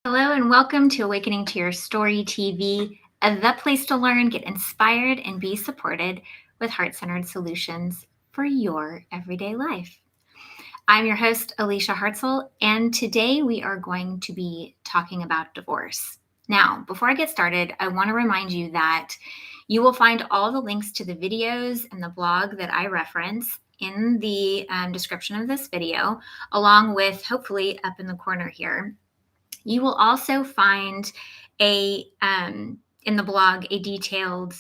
Hello and welcome to Awakening to Your Story TV, the place to learn, get inspired, and be supported with heart centered solutions for your everyday life. I'm your host, Alicia Hartzell, and today we are going to be talking about divorce. Now, before I get started, I want to remind you that you will find all the links to the videos and the blog that I reference in the description of this video, along with hopefully up in the corner here. You will also find in the blog a detailed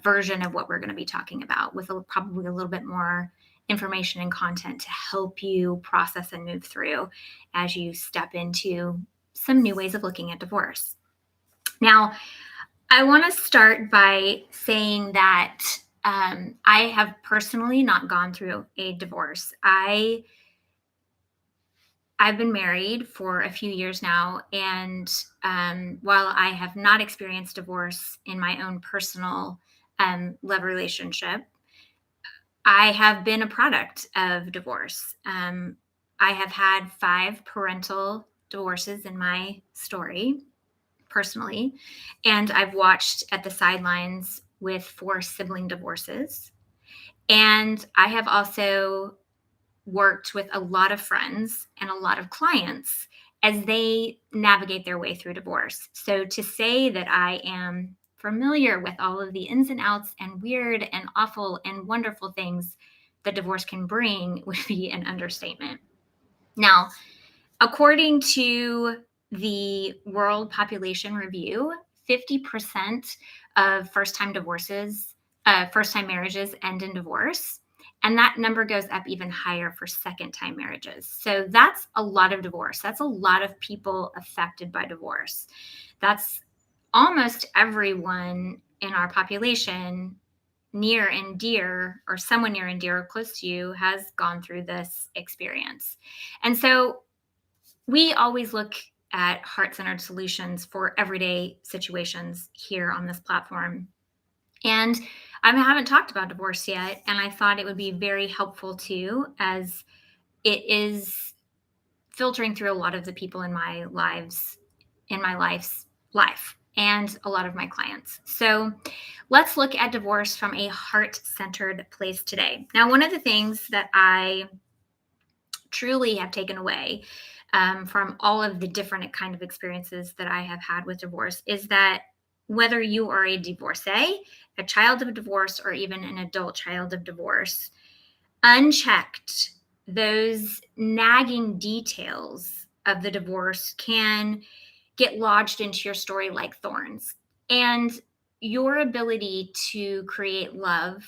version of what we're going to be talking about with probably a little bit more information and content to help you process and move through as you step into some new ways of looking at divorce. Now, I want to start by saying that I have personally not gone through a divorce. I've been married for a few years now, and while I have not experienced divorce in my own personal love relationship, I have been a product of divorce. I have had 5 parental divorces in my story personally, and I've watched at the sidelines with 4 sibling divorces. And I have also worked with a lot of friends and a lot of clients as they navigate their way through divorce. So to say that I am familiar with all of the ins and outs and weird and awful and wonderful things that divorce can bring would be an understatement. Now, according to the World Population Review, 50% of first-time marriages end in divorce. And that number goes up even higher for second-time marriages. So that's a lot of divorce. That's a lot of people affected by divorce. That's almost everyone in our population near and dear, or someone near and dear or close to you, has gone through this experience. And so we always look at heart-centered solutions for everyday situations here on this platform. And I haven't talked about divorce yet, and I thought it would be very helpful too, as it is filtering through a lot of the people in my life's life, and a lot of my clients. So let's look at divorce from a heart-centered place today. Now, one of the things that I truly have taken away from all of the different kind of experiences that I have had with divorce is that whether you are a divorcee, a child of divorce, or even an adult child of divorce, unchecked, those nagging details of the divorce can get lodged into your story like thorns. And your ability to create love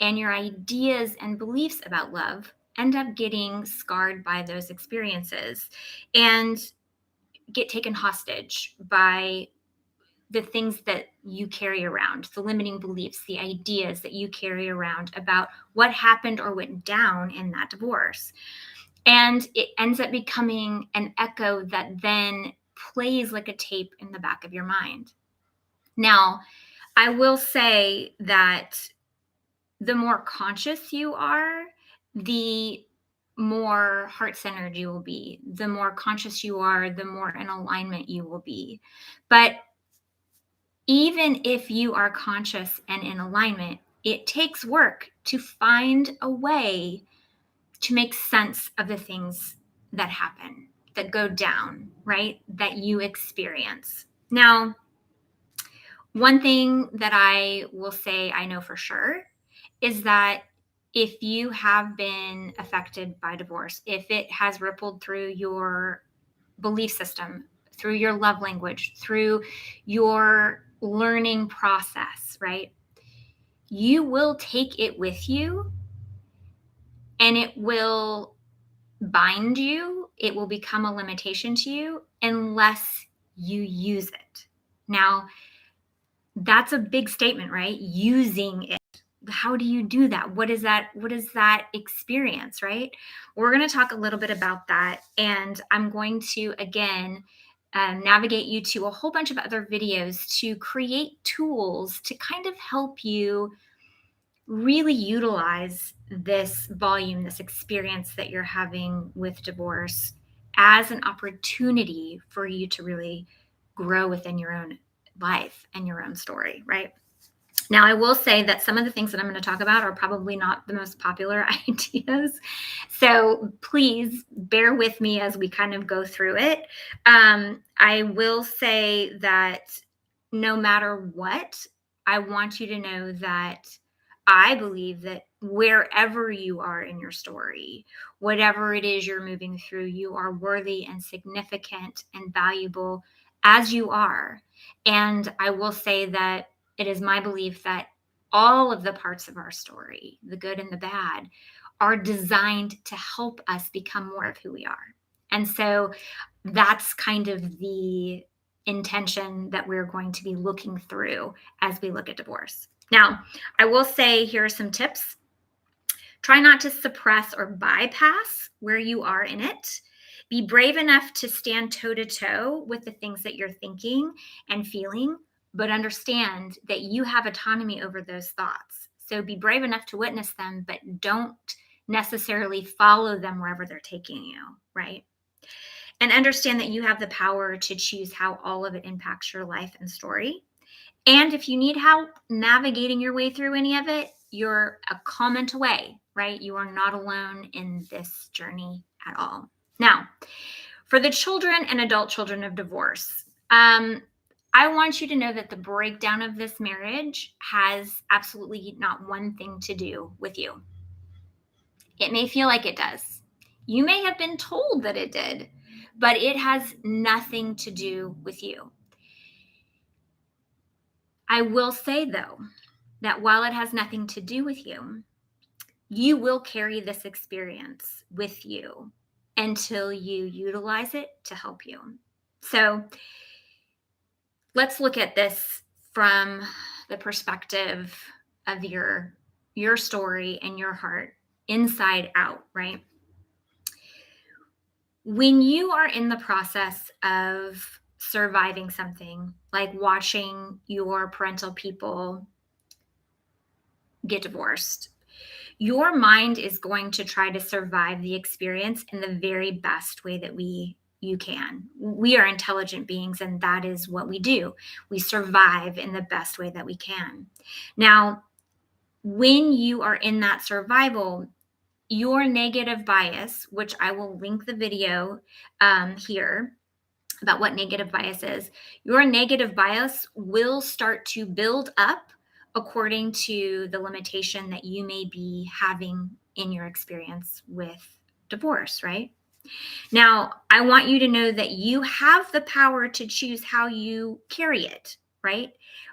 and your ideas and beliefs about love end up getting scarred by those experiences and get taken hostage by the things that you carry around, the limiting beliefs, the ideas that you carry around about what happened or went down in that divorce. And it ends up becoming an echo that then plays like a tape in the back of your mind. Now, I will say that the more conscious you are, the more heart-centered you will be. The more conscious you are, the more in alignment you will be. But even if you are conscious and in alignment, it takes work to find a way to make sense of the things that happen, that go down, right? That you experience. Now, one thing that I will say I know for sure is that if you have been affected by divorce, if it has rippled through your belief system, through your love language, through your learning process, right? You will take it with you and it will bind you. It will become a limitation to you unless you use it. Now, that's a big statement, right? Using it. How do you do that? What is that experience, right? We're going to talk a little bit about that. And I'm going to, again, navigate you to a whole bunch of other videos to create tools to kind of help you really utilize this volume, this experience that you're having with divorce as an opportunity for you to really grow within your own life and your own story, right? Now, I will say that some of the things that I'm going to talk about are probably not the most popular ideas. So please bear with me as we kind of go through it. I will say that no matter what, I want you to know that I believe that wherever you are in your story, whatever it is you're moving through, you are worthy and significant and valuable as you are. And I will say that it is my belief that all of the parts of our story, the good and the bad, are designed to help us become more of who we are. And so that's kind of the intention that we're going to be looking through as we look at divorce. Now, I will say here are some tips. Try not to suppress or bypass where you are in it. Be brave enough to stand toe to toe with the things that you're thinking and feeling, but understand that you have autonomy over those thoughts. So be brave enough to witness them, but don't necessarily follow them wherever they're taking you, right? And understand that you have the power to choose how all of it impacts your life and story. And if you need help navigating your way through any of it, you're a comment away, right? You are not alone in this journey at all. Now, for the children and adult children of divorce, I want you to know that the breakdown of this marriage has absolutely not one thing to do with you. It may feel like it does. You may have been told that it did, but it has nothing to do with you. I will say, though, that while it has nothing to do with you, you will carry this experience with you until you utilize it to help you. So let's look at this from the perspective of your story and your heart inside out, right? When you are in the process of surviving something like watching your parental people get divorced, your mind is going to try to survive the experience in the very best way that you can. We are intelligent beings, and that is what we do. We survive in the best way that we can. Now, when you are in that survival, your negative bias, which I will link the video here about what negative bias is, your negative bias will start to build up according to the limitation that you may be having in your experience with divorce, right? Now, I want you to know that you have the power to choose how you carry it, right?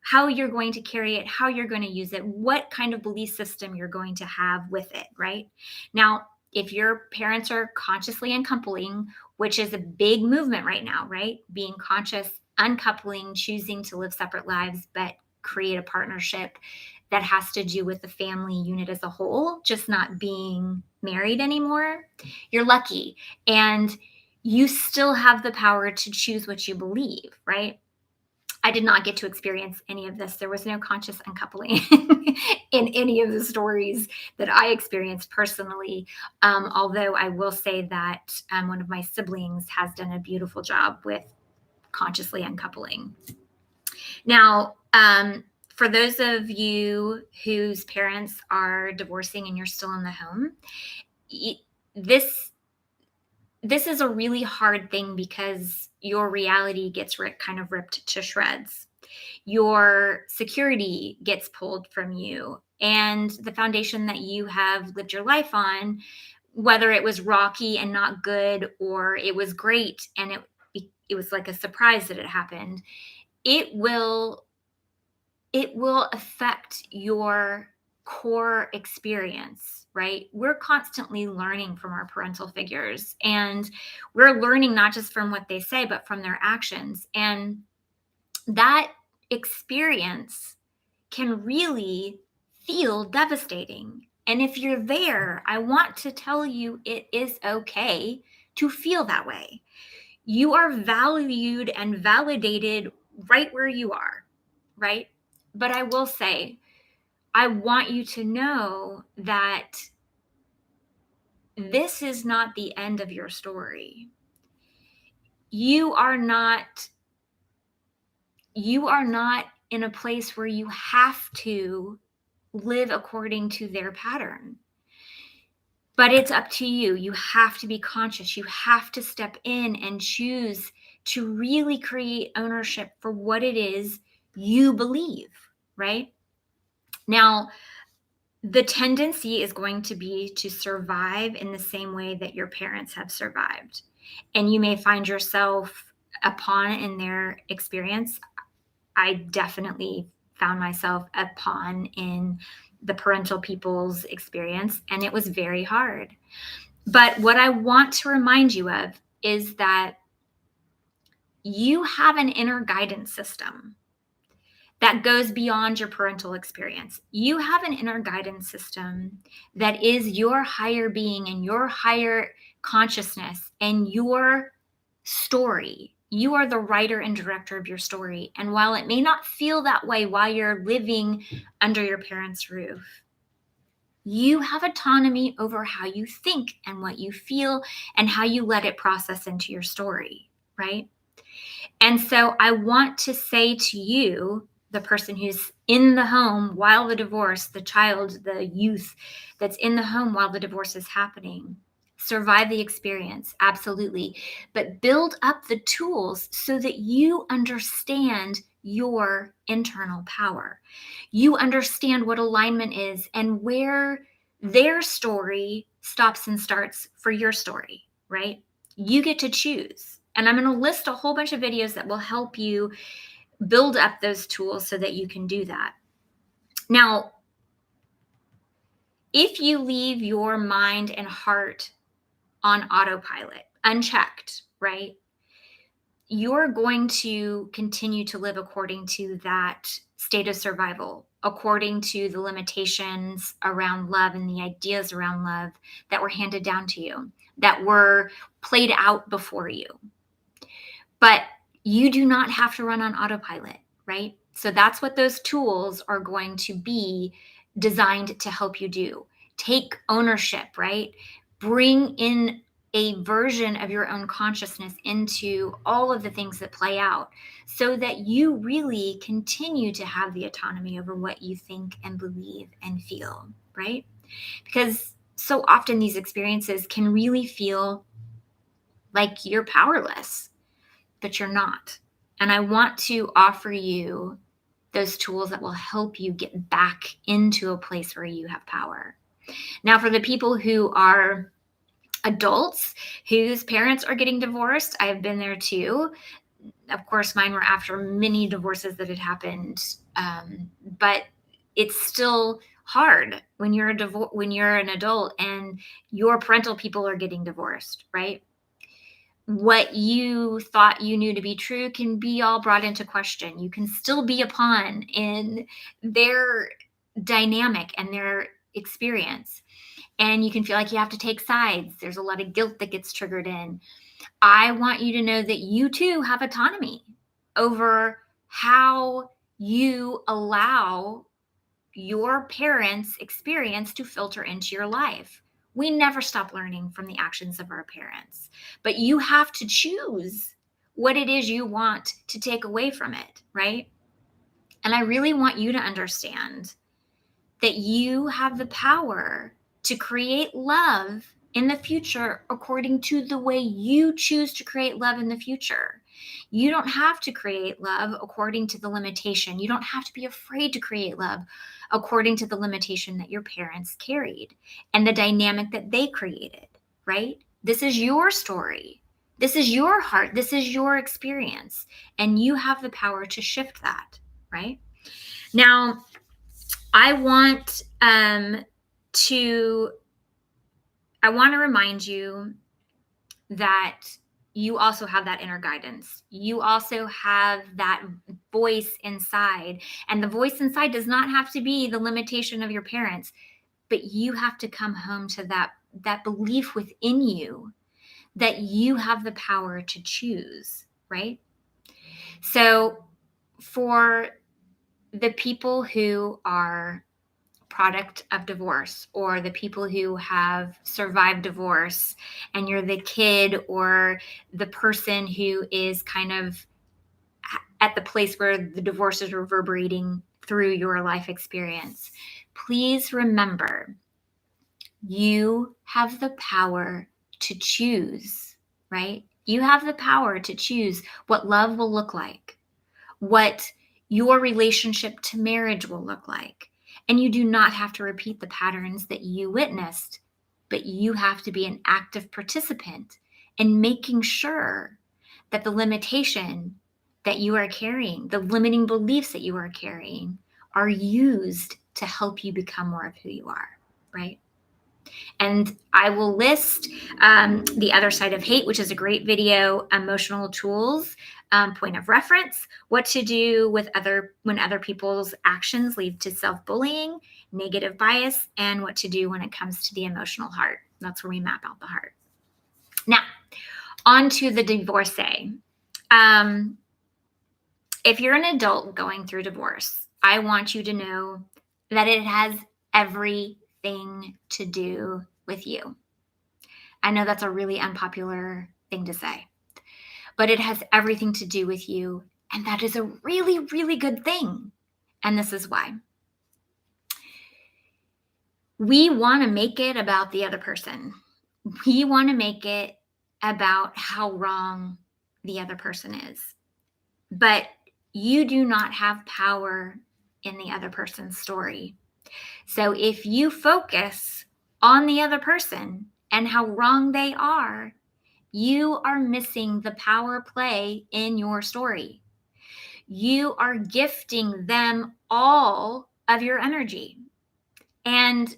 How you're going to carry it, how you're going to use it, what kind of belief system you're going to have with it, right? Now, if your parents are consciously uncoupling, which is a big movement right now, right? Being conscious, uncoupling, choosing to live separate lives, but create a partnership that has to do with the family unit as a whole, just not being married anymore, you're lucky. And you still have the power to choose what you believe, right? I did not get to experience any of this. There was no conscious uncoupling in any of the stories that I experienced personally. Although I will say that one of my siblings has done a beautiful job with consciously uncoupling. Now, for those of you whose parents are divorcing and you're still in the home, this is a really hard thing because your reality gets kind of ripped to shreds. Your security gets pulled from you, and the foundation that you have lived your life on, whether it was rocky and not good or it was great and it was like a surprise that it happened, it will affect your core experience, right? We're constantly learning from our parental figures, and we're learning not just from what they say, but from their actions. And that experience can really feel devastating. And if you're there, I want to tell you it is okay to feel that way. You are valued and validated right where you are, right? But I will say, I want you to know that this is not the end of your story. you are not in a place where you have to live according to their pattern. But it's up to you. You have to be conscious. You have to step in and choose to really create ownership for what it is you believe, right? Now, the tendency is going to be to survive in the same way that your parents have survived. And you may find yourself a pawn in their experience. I definitely found myself a pawn in the parental people's experience, and it was very hard. But what I want to remind you of is that you have an inner guidance system that goes beyond your parental experience. You have an inner guidance system that is your higher being and your higher consciousness and your story. You are the writer and director of your story. And while it may not feel that way while you're living under your parents' roof, you have autonomy over how you think and what you feel and how you let it process into your story, right? And so I want to say to you, the person who's in the home while the divorce, the child, the youth that's in the home while the divorce is happening, survive the experience, absolutely. But build up the tools so that you understand your internal power. You understand what alignment is and where their story stops and starts for your story, right? You get to choose. And I'm going to list a whole bunch of videos that will help you build up those tools so that you can do that. Now, if you leave your mind and heart on autopilot, unchecked, right, you're going to continue to live according to that state of survival, according to the limitations around love and the ideas around love that were handed down to you, that were played out before you. But you do not have to run on autopilot, right? So that's what those tools are going to be designed to help you do. Take ownership, right? Bring in a version of your own consciousness into all of the things that play out so that you really continue to have the autonomy over what you think and believe and feel, right? Because so often these experiences can really feel like you're powerless, but you're not. And I want to offer you those tools that will help you get back into a place where you have power. Now, for the people who are adults whose parents are getting divorced, I've been there too. Of course, mine were after many divorces that had happened, but it's still hard when you're an adult and your parental people are getting divorced, right? What you thought you knew to be true can be all brought into question. You can still be a pawn in their dynamic and their experience. And you can feel like you have to take sides. There's a lot of guilt that gets triggered in. I want you to know that you too have autonomy over how you allow your parents' experience to filter into your life. We never stop learning from the actions of our parents, but you have to choose what it is you want to take away from it, right? And I really want you to understand that you have the power to create love in the future according to the way you choose to create love in the future. You don't have to create love according to the limitation. You don't have to be afraid to create love according to the limitation that your parents carried and the dynamic that they created, right? This is your story. This is your heart. This is your experience. And you have the power to shift that, right? Now, I want to remind you that you also have that inner guidance. You also have that voice inside. And the voice inside does not have to be the limitation of your parents, but you have to come home to that belief within you that you have the power to choose, right? So for the people who are product of divorce, or the people who have survived divorce, and you're the kid or the person who is kind of at the place where the divorce is reverberating through your life experience, please remember you have the power to choose, right? You have the power to choose what love will look like, what your relationship to marriage will look like. And you do not have to repeat the patterns that you witnessed, but you have to be an active participant in making sure that the limitation that you are carrying, the limiting beliefs that you are carrying, are used to help you become more of who you are, right? And I will list The Other Side of Hate, which is a great video, emotional tools, point of reference, what to do with when other people's actions lead to self-bullying, negative bias, and what to do when it comes to the emotional heart. That's where we map out the heart. Now, on to the divorcee. If you're an adult going through divorce, I want you to know that it has everything to do with you. I know that's a really unpopular thing to say, but it has everything to do with you. And that is a really, really good thing. And this is why. We want to make it about the other person. We want to make it about how wrong the other person is. But you do not have power in the other person's story. So if you focus on the other person and how wrong they are, you are missing the power play in your story. You are gifting them all of your energy. And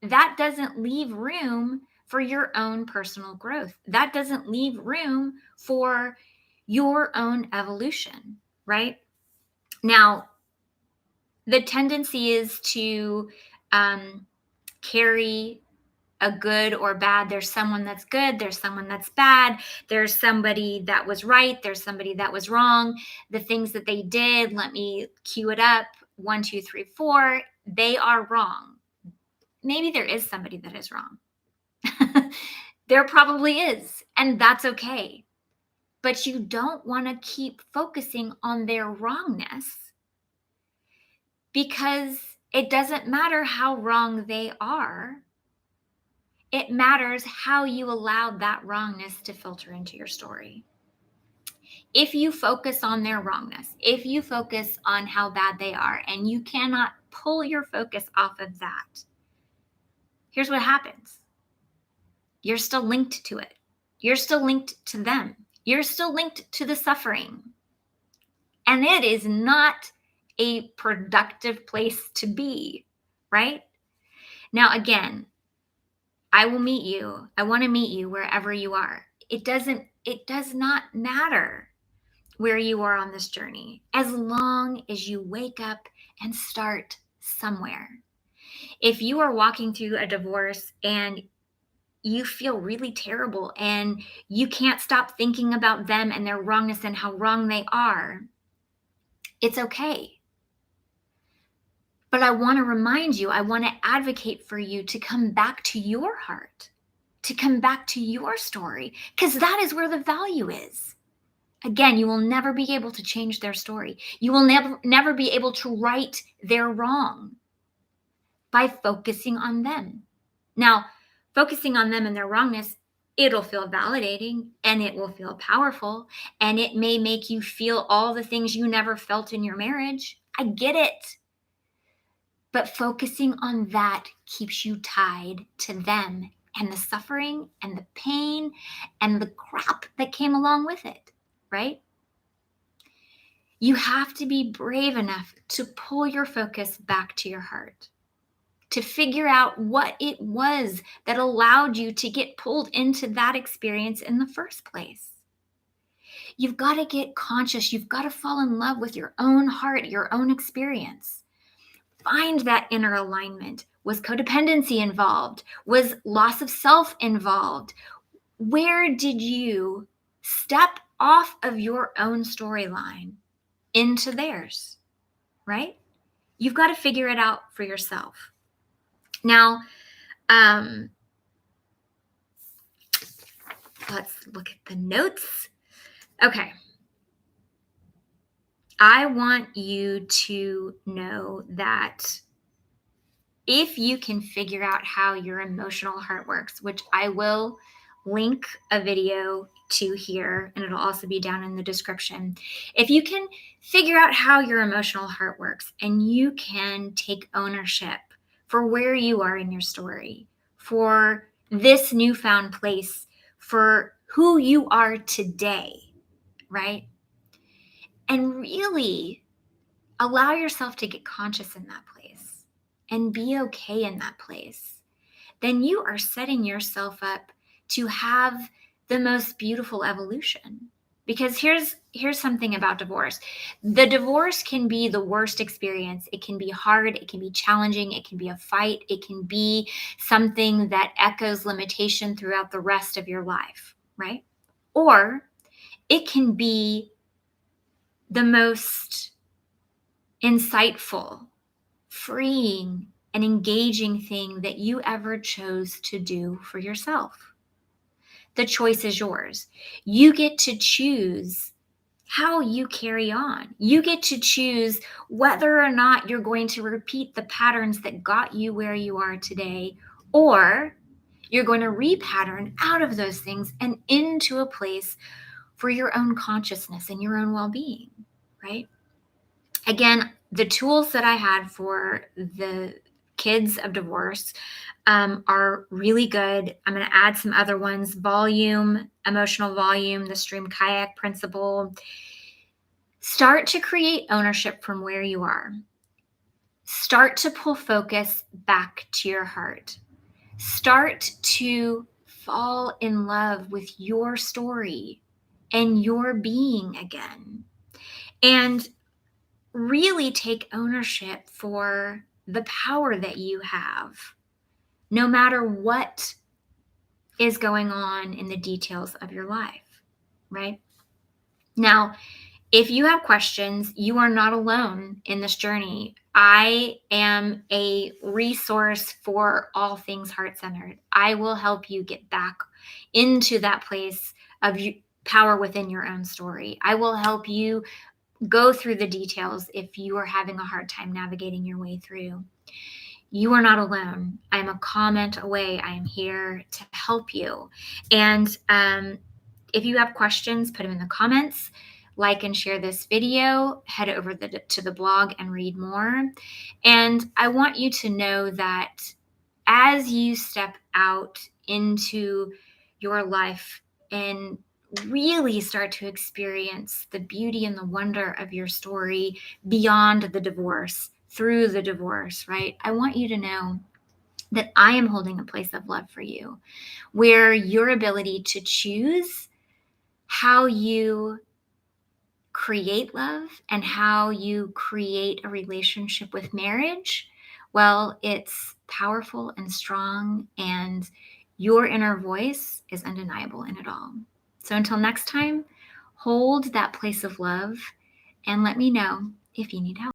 that doesn't leave room for your own personal growth. That doesn't leave room for your own evolution, right? Now, the tendency is to carry a good or bad. There's someone that's good. There's someone that's bad. There's somebody that was right. There's somebody that was wrong. The things that they did, let me cue it up. 1, 2, 3, 4. They are wrong. Maybe there is somebody that is wrong. There probably is. And that's okay. But you don't want to keep focusing on their wrongness, because it doesn't matter how wrong they are. It matters how you allowed that wrongness to filter into your story. If you focus on their wrongness, if you focus on how bad they are, and you cannot pull your focus off of that, here's what happens. You're still linked to it. You're still linked to them. You're still linked to the suffering. And it is not a productive place to be, right? Now, again, I will meet you. I want to meet you wherever you are. It does not matter where you are on this journey, as long as you wake up and start somewhere. If you are walking through a divorce and you feel really terrible and you can't stop thinking about them and their wrongness and how wrong they are, it's okay. But I want to remind you, I want to advocate for you to come back to your heart, to come back to your story, because that is where the value is. Again, you will never be able to change their story. You will never be able to right their wrong by focusing on them. Now, focusing on them and their wrongness, it'll feel validating and it will feel powerful, and it may make you feel all the things you never felt in your marriage. I get it. But focusing on that keeps you tied to them and the suffering and the pain and the crap that came along with it, right? You have to be brave enough to pull your focus back to your heart, to figure out what it was that allowed you to get pulled into that experience in the first place. You've got to get conscious. You've got to fall in love with your own heart, your own experience. Find that inner alignment. Was codependency involved? Was loss of self involved? Where did you step off of your own storyline into theirs, right? You've got to figure it out for yourself. Now, um, let's look at the notes. Okay. I want you to know that if you can figure out how your emotional heart works, which I will link a video to here, and it'll also be down in the description. If you can figure out how your emotional heart works and you can take ownership for where you are in your story, for this newfound place, for who you are today, right? And really allow yourself to get conscious in that place and be okay in that place, then you are setting yourself up to have the most beautiful evolution. Because here's something about divorce. The divorce can be the worst experience. It can be hard, it can be challenging, it can be a fight, it can be something that echoes limitation throughout the rest of your life, right? Or it can be the most insightful, freeing, and engaging thing that you ever chose to do for yourself. The choice is yours. You get to choose how you carry on. You get to choose whether or not you're going to repeat the patterns that got you where you are today, or you're going to repattern out of those things and into a place for your own consciousness and your own well-being, right? Again, the tools that I had for the kids of divorce are really good. I'm going to add some other ones: volume, emotional volume, the stream kayak principle. Start to create ownership from where you are. Start to pull focus back to your heart. Start to fall in love with your story and your being again. And really take ownership for the power that you have, no matter what is going on in the details of your life, right? Now, if you have questions, you are not alone in this journey. I am a resource for all things heart centered. I will help you get back into that place of power within your own story. I will help you go through the details if you are having a hard time navigating your way through. You are not alone. I'm a comment away. I am here to help you. And if you have questions, put them in the comments. Like and share this video. Head over to the blog and read more. And I want you to know that as you step out into your life and really start to experience the beauty and the wonder of your story beyond the divorce, through the divorce, right? I want you to know that I am holding a place of love for you, where your ability to choose how you create love and how you create a relationship with marriage, well, it's powerful and strong, and your inner voice is undeniable in it all. So until next time, hold that place of love and let me know if you need help.